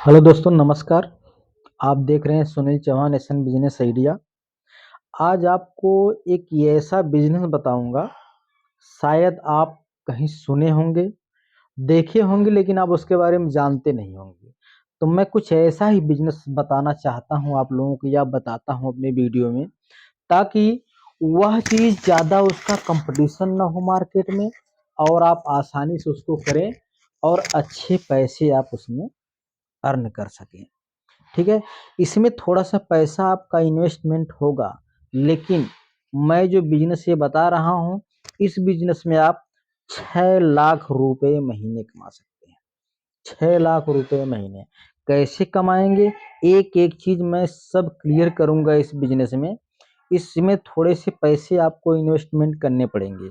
Hello दोस्तों, नमस्कार। आप देख रहे हैं सुनील चौहान एसन बिजनेस आइडिया। आज आपको एक ऐसा बिजनेस बताऊंगा, शायद आप कहीं सुने होंगे, देखे होंगे, लेकिन आप उसके बारे में जानते नहीं होंगे। तो मैं कुछ ऐसा ही बिजनेस बताना चाहता हूं आप लोगों को, या बताता हूं अपने वीडियो में, ताकि वह चीज़ ज़्यादा उसका कंपटीशन ना हो मार्केट में, और आप आसानी से उसको करें और अच्छे पैसे आप उसमें अर्न कर सकें। ठीक है। इसमें थोड़ा सा पैसा आपका इन्वेस्टमेंट होगा, लेकिन मैं जो बिजनेस ये बता रहा हूँ, इस बिजनेस में आप 6 लाख रुपए महीने कमा सकते हैं। 6 लाख रुपए महीने कैसे कमाएंगे, एक एक चीज मैं सब क्लियर करूंगा इस बिजनेस में। इसमें थोड़े से पैसे आपको इन्वेस्टमेंट करने पड़ेंगे।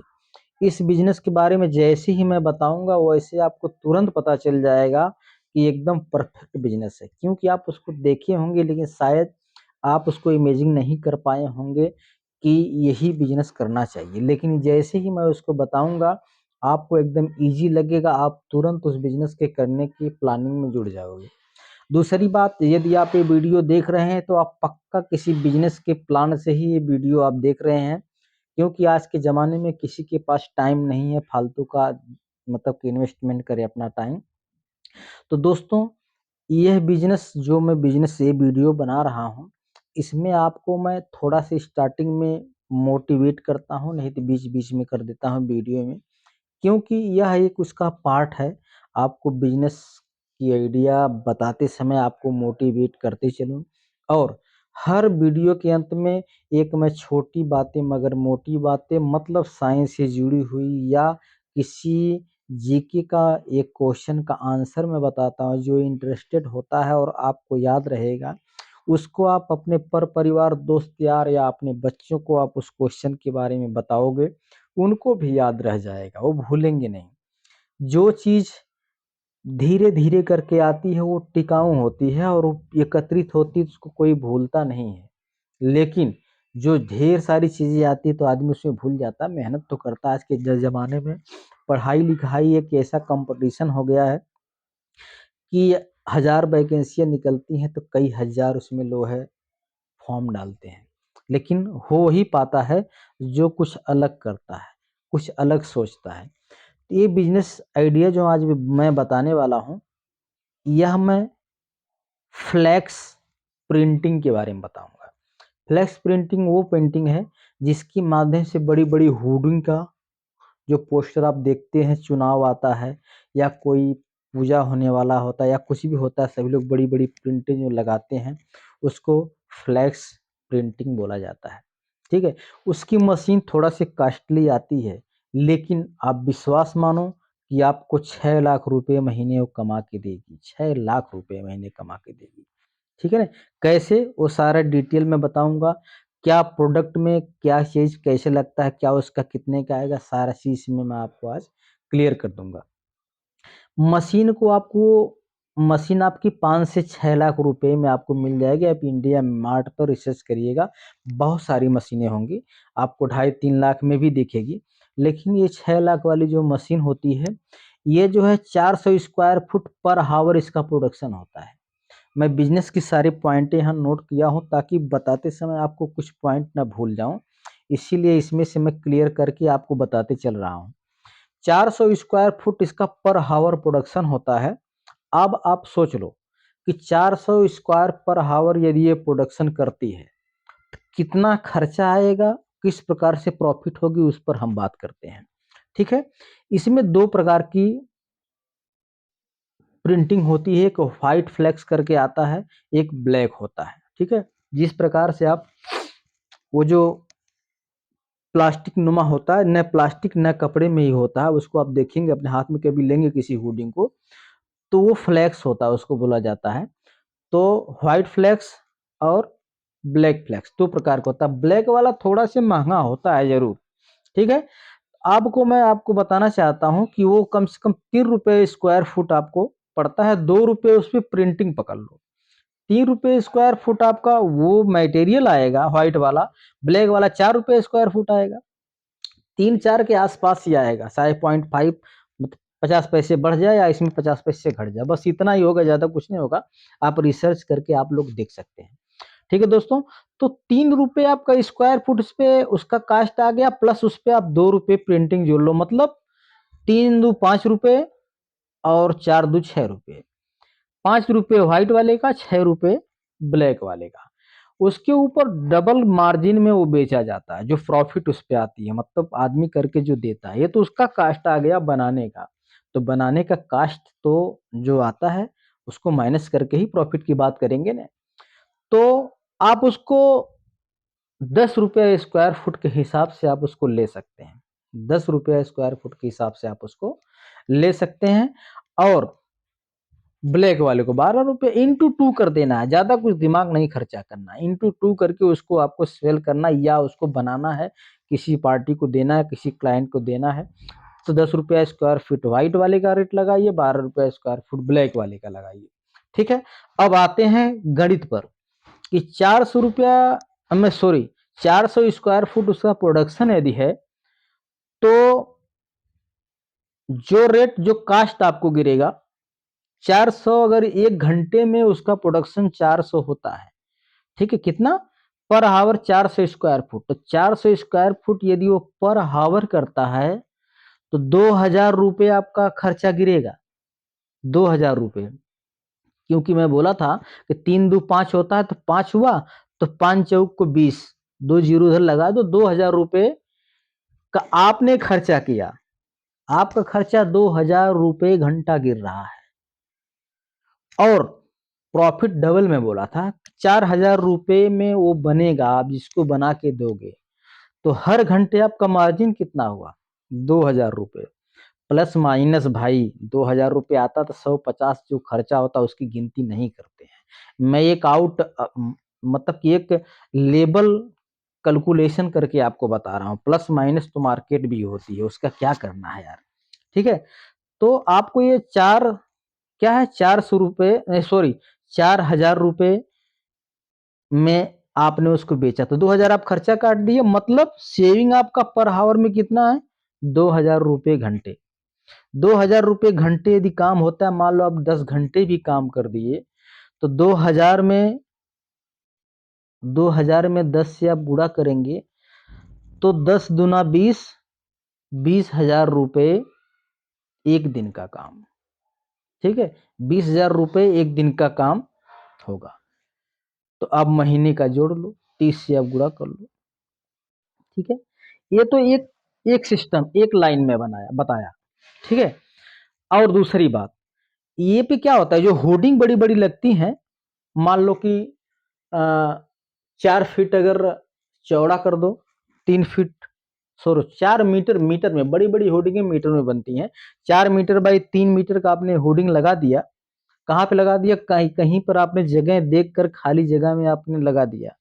इस बिजनेस के बारे में जैसे ही मैं बताऊंगा, वैसे आपको तुरंत पता चल जाएगा कि एकदम परफेक्ट बिजनेस है, क्योंकि आप उसको देखे होंगे, लेकिन शायद आप उसको इमेजिन नहीं कर पाए होंगे कि यही बिजनेस करना चाहिए। लेकिन जैसे ही मैं उसको बताऊंगा, आपको एकदम इजी लगेगा, आप तुरंत उस बिजनेस के करने की प्लानिंग में जुड़ जाओगे। दूसरी बात, यदि आप ये वीडियो देख रहे हैं तो आप पक्का किसी बिजनेस के प्लान से ही ये वीडियो आप देख रहे हैं, क्योंकि आज के ज़माने में किसी के पास टाइम नहीं है फालतू का, मतलब कि इन्वेस्टमेंट करे अपना टाइम। तो दोस्तों, यह बिजनेस जो मैं बिजनेस ये वीडियो बना रहा हूँ, इसमें आपको मैं थोड़ा सा स्टार्टिंग में मोटिवेट करता हूँ, नहीं तो बीच बीच में कर देता हूँ वीडियो में, क्योंकि यह एक उसका पार्ट है। आपको बिजनेस की आइडिया बताते समय आपको मोटिवेट करते चलूँ, और हर वीडियो के अंत में एक मैं छोटी बातें मगर मोटी बातें, मतलब साइंस से जुड़ी हुई, या किसी जीके का एक क्वेश्चन का आंसर मैं बताता हूँ, जो इंटरेस्टेड होता है और आपको याद रहेगा, उसको आप अपने पर परिवार, दोस्त यार, या अपने बच्चों को आप उस क्वेश्चन के बारे में बताओगे, उनको भी याद रह जाएगा, वो भूलेंगे नहीं। जो चीज़ धीरे-धीरे करके आती है वो टिकाऊ होती है, और वो एकत्रित होती है, उसको कोई भूलता नहीं है। लेकिन जो ढेर सारी चीज़ें आती है तो आदमी उसमें भूल जाता है, मेहनत तो करता है। आज के ज़माने में पढ़ाई-लिखाई एक ऐसा कॉम्पिटिशन हो गया है कि 1000 वैकेंसियाँ निकलती हैं तो कई हज़ार उसमें लोग है फॉर्म डालते हैं। लेकिन हो ही पाता है जो कुछ अलग करता है, कुछ अलग सोचता है। ये बिजनेस आइडिया जो आज मैं बताने वाला हूँ, यह मैं फ्लैक्स प्रिंटिंग के बारे में बताऊंगा। फ्लैक्स प्रिंटिंग वो पेंटिंग है जिसके माध्यम से बड़ी बड़ी होर्डिंग का जो पोस्टर आप देखते हैं, चुनाव आता है या कोई पूजा होने वाला होता है या कुछ भी होता है, सभी लोग बड़ी बड़ी प्रिंटिंग जो लगाते हैं, उसको फ्लैक्स प्रिंटिंग बोला जाता है। ठीक है। उसकी मशीन थोड़ा सी कॉस्टली आती है, लेकिन आप विश्वास मानो कि आपको 6 लाख रुपए महीने वो कमा के देगी। 6 लाख रुपए महीने कमा के देगी। ठीक है ना। कैसे, वो सारा डिटेल में बताऊंगा। क्या प्रोडक्ट में क्या चीज़ कैसे लगता है, क्या उसका कितने का आएगा, सारा चीज़ में मैं आपको आज क्लियर कर दूंगा। मशीन को आपको मशीन आपकी 5 से 6 लाख रुपए में आपको मिल जाएगी। आप इंडिया मार्ट पर रिसर्च करिएगा, बहुत सारी मशीनें होंगी, आपको 2.5-3 लाख में भी दिखेगी। लेकिन ये 6 लाख वाली जो मशीन होती है, ये जो है 400 स्क्वायर फुट पर हावर इसका प्रोडक्शन होता है। मैं बिजनेस की सारी पॉइंटें यहाँ नोट किया हूँ, ताकि बताते समय आपको कुछ पॉइंट ना भूल जाऊं, इसीलिए इसमें से मैं क्लियर करके आपको बताते चल रहा हूँ। 400 स्क्वायर फुट इसका पर हावर प्रोडक्शन होता है। अब आप सोच लो कि 400 स्क्वायर पर हावर यदि ये प्रोडक्शन करती है, कितना खर्चा आएगा, किस प्रकार से प्रॉफिट होगी, उस पर हम बात करते हैं। ठीक है। इसमें दो प्रकार की प्रिंटिंग होती है, एक व्हाइट फ्लेक्स करके आता है, एक ब्लैक होता है। ठीक है। जिस प्रकार से आप वो जो प्लास्टिक नुमा होता है, न प्लास्टिक न कपड़े में ही होता है, उसको आप देखेंगे अपने हाथ में कभी लेंगे किसी होर्डिंग को, तो वो फ्लेक्स होता है, उसको बोला जाता है। तो व्हाइट फ्लेक्स और ब्लैक फ्लेक्स दो प्रकार का होता है। ब्लैक वाला थोड़ा सा महंगा होता है जरूर। ठीक है। आपको मैं आपको बताना चाहता हूं कि वो कम से कम 3 रुपए स्क्वायर फुट आपको पड़ता है। 2 रुपए उस पर प्रिंटिंग पकड़ लो। 3 रुपए स्क्वायर फुट आपका वो मटेरियल आएगा व्हाइट वाला। ब्लैक वाला 4 रुपए स्क्वायर फुट आएगा। 3-4 के आसपास ही आएगा, शायद 0.5, मतलब 50 पैसे बढ़ जाए या इसमें 50 पैसे घट जाए, बस इतना ही होगा, ज़्यादा कुछ नहीं होगा। आप रिसर्च करके आप लोग देख सकते हैं। ठीक है दोस्तों, तो 3 रुपये आपका स्क्वायर फुट उस पे उसका कास्ट आ गया, प्लस उस पे आप 2 रुपये प्रिंटिंग जोड़ लो, मतलब 3 दू 5 रुपये और 4 दू 6 रुपये। 5 रुपये व्हाइट वाले का, 6 रुपये ब्लैक वाले का। उसके ऊपर डबल मार्जिन में वो बेचा जाता है, जो प्रॉफिट उस पे आती है, मतलब आदमी करके जो देता है। ये तो उसका कास्ट आ गया बनाने का। तो बनाने का कास्ट तो जो आता है उसको माइनस करके ही प्रॉफिट की बात करेंगे ना। तो आप उसको 10 रुपये स्क्वायर फुट के हिसाब से आप उसको ले सकते हैं। 10 रुपये स्क्वायर फुट के हिसाब से आप उसको ले सकते हैं। और ब्लैक वाले को 12 रुपये इंटू 2 कर देना है, ज्यादा कुछ दिमाग नहीं खर्चा करना है। इंटू 2 करके उसको आपको सेल करना या उसको बनाना है, किसी पार्टी को देना है, किसी क्लाइंट को देना है। तो 10 रुपया स्क्वायर फीट व्हाइट वाले का रेट लगाइए, 12 रुपया स्क्वायर फुट ब्लैक वाले का लगाइए। ठीक है, अब आते हैं गणित पर कि 400 रुपया में सॉरी 400 स्क्वायर फुट उसका प्रोडक्शन यदि है, तो जो रेट जो कास्ट आपको गिरेगा 400, अगर 1 घंटे में उसका प्रोडक्शन 400 होता है, ठीक है, कितना पर हावर 400 स्क्वायर फुट, तो 400 स्क्वायर फुट यदि वो पर हावर करता है तो 2000 रुपये आपका खर्चा गिरेगा। 2000 रुपये, क्योंकि मैं बोला था कि 3 दू 5 होता है, तो 5 हुआ, तो 5 चौक को 20, 2 जीरो उधर लगा दो। 2000 रुपये का आपने खर्चा किया, आपका खर्चा 2000 रुपये घंटा गिर रहा है। और प्रॉफिट डबल में बोला था, 4000 रुपये में वो बनेगा, आप जिसको बना के दोगे। तो हर घंटे आपका मार्जिन कितना हुआ? 2000 रुपये। प्लस माइनस भाई 2000 रुपये आता तो 150 जो खर्चा होता उसकी गिनती नहीं करते हैं। मैं एक मतलब कि एक लेबल कैलकुलेशन करके आपको बता रहा हूँ। प्लस माइनस तो मार्केट भी होती है, उसका क्या करना है यार। ठीक है, तो आपको ये क्या है, 400 रुपये सॉरी 4000 रुपये में आपने उसको बेचा, तो 2000 आप खर्चा काट दिए, मतलब सेविंग आपका पर हावर में कितना है? 2000 रुपये घंटे। 2000 रुपये घंटे यदि काम होता है, मान लो आप 10 घंटे भी काम कर दिए, तो 2000 में 10 से आप गुणा करेंगे तो 10 दूना 20, 20,000 रुपये एक दिन का काम। ठीक है, 20,000 रुपये एक दिन का काम होगा। तो आप महीने का जोड़ लो, 30 से आप गुणा कर लो। ठीक है, ये तो एक एक सिस्टम एक लाइन में बताया। ठीक है, और दूसरी बात, ये पे क्या होता है, जो होर्डिंग बड़ी बड़ी लगती हैं, मान लो कि 4 फीट अगर चौड़ा कर दो, 3 फीट सॉरी 4 मीटर, मीटर में बड़ी बड़ी होर्डिंग मीटर में बनती हैं। 4 मीटर बाई 3 मीटर का आपने होर्डिंग लगा दिया, कहाँ पे लगा दिया? कहीं कहीं पर आपने जगह देखकर खाली जगह में आपने लगा दिया,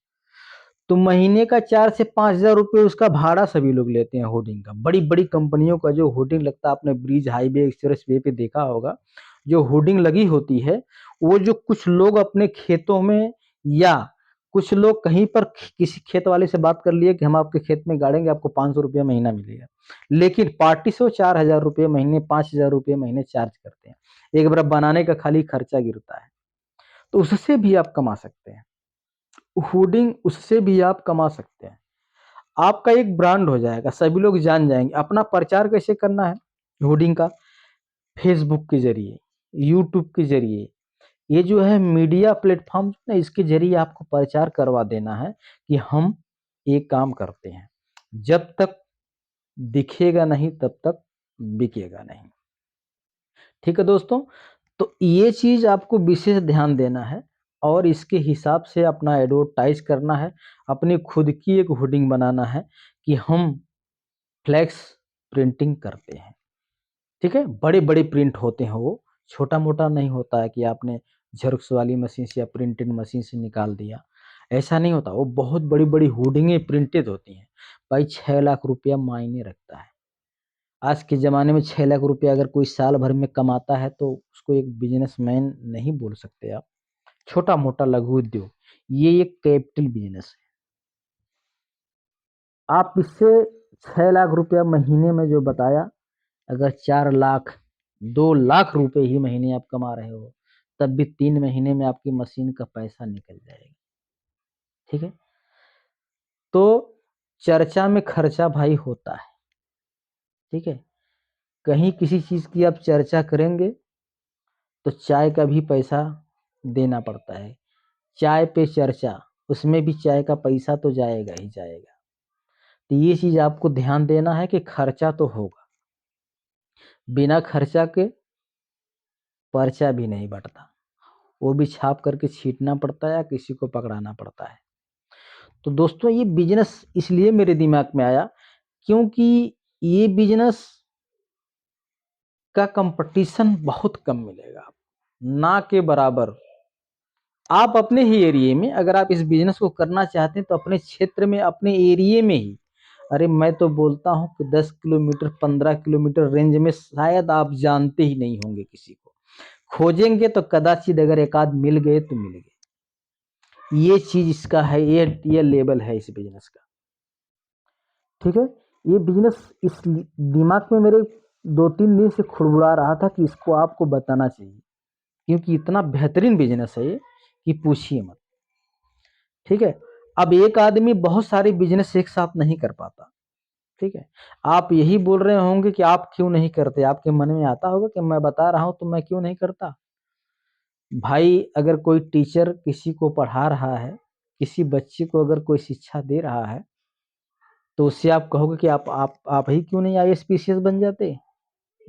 तो महीने का 4 से 5 हजार रुपये उसका भाड़ा सभी लोग लेते हैं होर्डिंग का। बड़ी बड़ी कंपनियों का जो होर्डिंग लगता है, आपने ब्रिज, हाईवे, एक्सप्रेस वे पे देखा होगा, जो होर्डिंग लगी होती है, वो जो कुछ लोग अपने खेतों में, या कुछ लोग कहीं पर किसी खेत वाले से बात कर लिए कि हम आपके खेत में गाड़ेंगे, आपको 500 रुपया महीना मिलेगा, लेकिन पार्टी से वो 4000 रुपये महीने, 5000 रुपये महीने चार्ज करते हैं। एक बार बनाने का खाली खर्चा गिरता है, तो उससे भी आप कमा सकते हैं। होर्डिंग उससे भी आप कमा सकते हैं। आपका एक ब्रांड हो जाएगा, सभी लोग जान जाएंगे। अपना प्रचार कैसे करना है होर्डिंग का? फेसबुक के जरिए, यूट्यूब के जरिए, ये जो है मीडिया प्लेटफॉर्म ना, इसके जरिए आपको प्रचार करवा देना है कि हम एक काम करते हैं। जब तक दिखेगा नहीं तब तक बिकेगा नहीं। ठीक है दोस्तों, तो ये चीज आपको विशेष ध्यान देना है और इसके हिसाब से अपना एडवर्टाइज करना है। अपनी खुद की एक होर्डिंग बनाना है कि हम फ्लैक्स प्रिंटिंग करते हैं। ठीक है, बड़े बड़े प्रिंट होते हैं, वो छोटा मोटा नहीं होता है कि आपने जेरॉक्स वाली मशीन से या प्रिंटिंग मशीन से निकाल दिया, ऐसा नहीं होता। वो बहुत बड़ी बड़ी होर्डिंगें प्रिंटेड होती हैं भाई। 6 लाख रुपया मायने रखता है। आज के ज़माने में 6 लाख रुपया अगर कोई साल भर में कमाता है तो उसको एक बिजनेसमैन नहीं बोल सकते आप। छोटा मोटा लघु उद्योग, ये एक कैपिटल बिजनेस है। आप इससे 6 लाख रुपया महीने में जो बताया, अगर 4 लाख 2 लाख रुपए ही महीने आप कमा रहे हो, तब भी 3 महीने में आपकी मशीन का पैसा निकल जाएगा। ठीक है, तो चर्चा में खर्चा भाई होता है। ठीक है, कहीं किसी चीज की आप चर्चा करेंगे तो चाय का भी पैसा देना पड़ता है। चाय पे चर्चा, उसमें भी चाय का पैसा तो जाएगा ही जाएगा। तो ये चीज आपको ध्यान देना है कि खर्चा तो होगा, बिना खर्चा के पर्चा भी नहीं बढ़ता, वो भी छाप करके छीटना पड़ता है या किसी को पकड़ाना पड़ता है। तो दोस्तों ये बिजनेस इसलिए मेरे दिमाग में आया क्योंकि ये बिजनेस का कंपटीशन बहुत कम मिलेगा, ना के बराबर। आप अपने ही एरिया में अगर आप इस बिजनेस को करना चाहते हैं तो अपने क्षेत्र में, अपने एरिया में ही, अरे मैं तो बोलता हूँ कि 10 किलोमीटर 15 किलोमीटर रेंज में शायद आप जानते ही नहीं होंगे किसी को, खोजेंगे तो कदाचित अगर एक आध मिल गए तो मिल गए। ये चीज इसका है, ये लेवल है इस बिजनेस का। ठीक है, ये बिजनेस इस दिमाग में मेरे 2-3 दिन से खुड़बुड़ा रहा था कि इसको आपको बताना चाहिए, क्योंकि इतना बेहतरीन बिजनेस है ये कि पूछिए मत। ठीक है, अब एक आदमी बहुत सारे बिजनेस एक साथ नहीं कर पाता। ठीक है, आप यही बोल रहे होंगे कि आप क्यों नहीं करते, आपके मन में आता होगा कि मैं बता रहा हूं तो मैं क्यों नहीं करता। भाई अगर कोई टीचर किसी को पढ़ा रहा है, किसी बच्चे को अगर कोई शिक्षा दे रहा है, तो उससे आप कहोगे कि आप ही क्यों नहीं आईएएस पीसीएस बन जाते।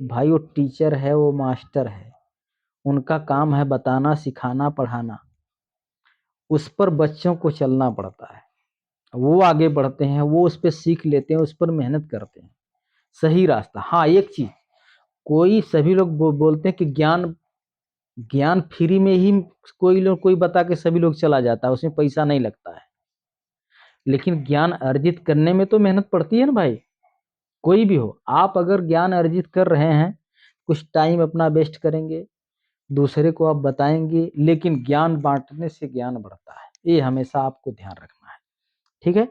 भाई वो टीचर है, वो मास्टर है, उनका काम है बताना, सिखाना, पढ़ाना। उस पर बच्चों को चलना पड़ता है, वो आगे बढ़ते हैं, वो उस पर सीख लेते हैं, उस पर मेहनत करते हैं, सही रास्ता। हाँ एक चीज, कोई सभी लोग बोलते हैं कि ज्ञान ज्ञान फ्री में ही कोई लोग कोई बता के सभी लोग चला जाता है, उसमें पैसा नहीं लगता है। लेकिन ज्ञान अर्जित करने में तो मेहनत पड़ती है ना भाई। कोई भी हो, आप अगर ज्ञान अर्जित कर रहे हैं, कुछ टाइम अपना वेस्ट करेंगे, दूसरे को आप बताएंगे, लेकिन ज्ञान बांटने से ज्ञान बढ़ता है, ये हमेशा आपको ध्यान रखना है। ठीक है,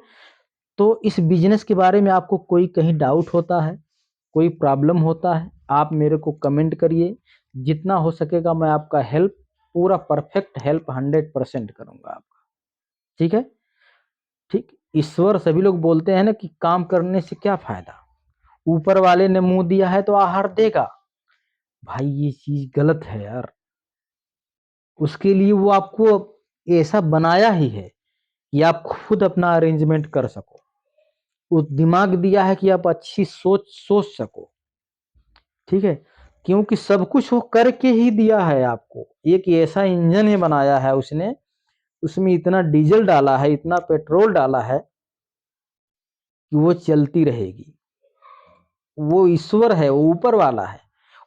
तो इस बिजनेस के बारे में आपको कोई कहीं डाउट होता है, कोई प्रॉब्लम होता है, आप मेरे को कमेंट करिए, जितना हो सकेगा मैं आपका हेल्प, पूरा परफेक्ट हेल्प 100% करूंगा आपका। ठीक है, ठीक। ईश्वर, सभी लोग बोलते हैं ना कि काम करने से क्या फायदा, ऊपर वाले ने मुंह दिया है तो आहार देगा। भाई ये चीज गलत है यार, उसके लिए वो आपको ऐसा बनाया ही है कि आप खुद अपना अरेंजमेंट कर सको, वो दिमाग दिया है कि आप अच्छी सोच सोच सको। ठीक है, क्योंकि सब कुछ वो करके ही दिया है आपको, एक ऐसा इंजन ही बनाया है उसने, उसमें इतना डीजल डाला है, इतना पेट्रोल डाला है कि वो चलती रहेगी। वो ईश्वर है, वो ऊपर वाला है,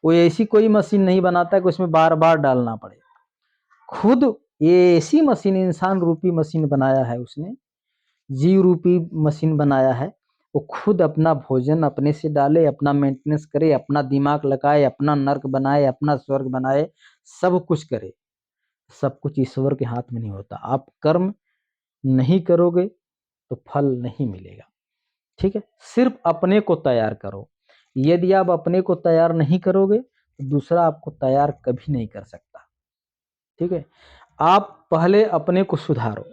वो ऐसी कोई मशीन नहीं बनाता कि उसमें बार बार डालना पड़े। खुद ये ऐसी मशीन, इंसान रूपी मशीन बनाया है उसने, जीव रूपी मशीन बनाया है। वो खुद अपना भोजन अपने से डाले, अपना मेंटेनेंस करे, अपना दिमाग लगाए, अपना नर्क बनाए, अपना स्वर्ग बनाए, सब कुछ करे। सब कुछ ईश्वर के हाथ में नहीं होता, आप कर्म नहीं करोगे तो फल नहीं मिलेगा। ठीक है, सिर्फ अपने को तैयार करो, यदि आप अपने को तैयार नहीं करोगे तो दूसरा आपको तैयार कभी नहीं कर सकता। ठीक है, आप पहले अपने को सुधारो।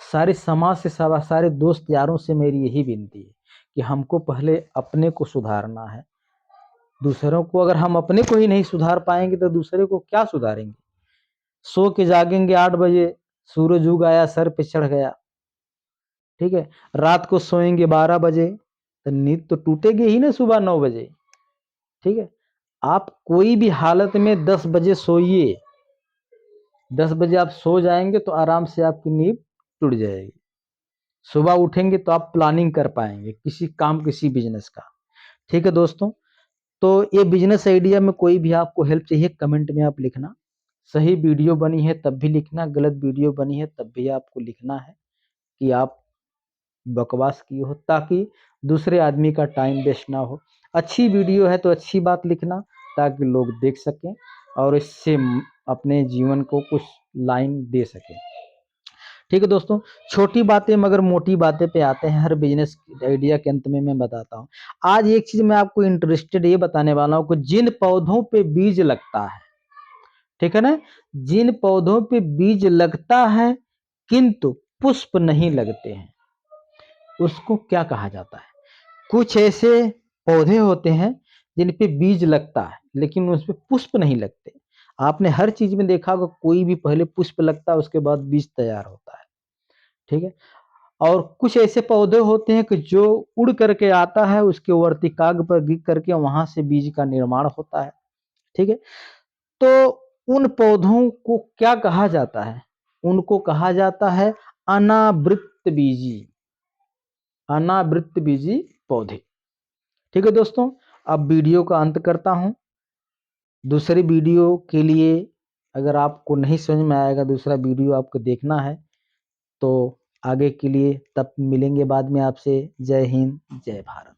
सारे समाज से, सारे दोस्त यारों से मेरी यही विनती है कि हमको पहले अपने को सुधारना है। दूसरों को, अगर हम अपने को ही नहीं सुधार पाएंगे तो दूसरे को क्या सुधारेंगे। सो के जागेंगे 8 बजे, सूरज उग आया सर पे चढ़ गया। ठीक है, रात को सोएंगे 12 बजे, तो नींद तो टूटेगी ही ना सुबह 9 बजे। ठीक है, आप कोई भी हालत में 10 बजे सोइए, 10 बजे आप सो जाएंगे तो आराम से आपकी नींद टूट जाएगी। सुबह उठेंगे तो आप प्लानिंग कर पाएंगे किसी काम, किसी बिजनेस का। ठीक है दोस्तों, तो ये बिजनेस आइडिया में कोई भी आपको हेल्प चाहिए, कमेंट में आप लिखना। सही वीडियो बनी है तब भी लिखना, गलत वीडियो बनी है तब भी आपको लिखना है कि आप बकवास किए हो, ताकि दूसरे आदमी का टाइम वेस्ट ना हो। अच्छी वीडियो है तो अच्छी बात लिखना, ताकि लोग देख सकें और इससे अपने जीवन को कुछ लाइन दे सकें। ठीक है दोस्तों, छोटी बातें मगर मोटी बातें पे आते हैं। हर बिजनेस आइडिया के अंत में मैं बताता हूँ। आज एक चीज मैं आपको इंटरेस्टेड ये बताने वाला हूँ कि जिन पौधों पे बीज लगता है, ठीक है ना, जिन पौधों पे बीज लगता है किंतु पुष्प नहीं लगते हैं, उसको क्या कहा जाता है? कुछ ऐसे पौधे होते हैं जिन पे बीज लगता है लेकिन उस पे पुष्प नहीं लगते। आपने हर चीज में देखा होगा, कोई भी पहले पुष्प लगता है उसके बाद बीज तैयार होता है, ठीक है। और कुछ ऐसे पौधे होते हैं कि जो उड़ करके आता है, उसके वर्तिकाग्र पर गिर करके वहां से बीज का निर्माण होता है, ठीक है। तो उन पौधों को क्या कहा जाता है? उनको कहा जाता है अनावृत बीजी, अनावृत बीजी पौधे। ठीक है दोस्तों, अब वीडियो का अंत करता हूं। दूसरी वीडियो के लिए अगर आपको नहीं समझ में आएगा, दूसरा वीडियो आपको देखना है तो आगे के लिए तब मिलेंगे बाद में आपसे। जय हिंद, जय भारत।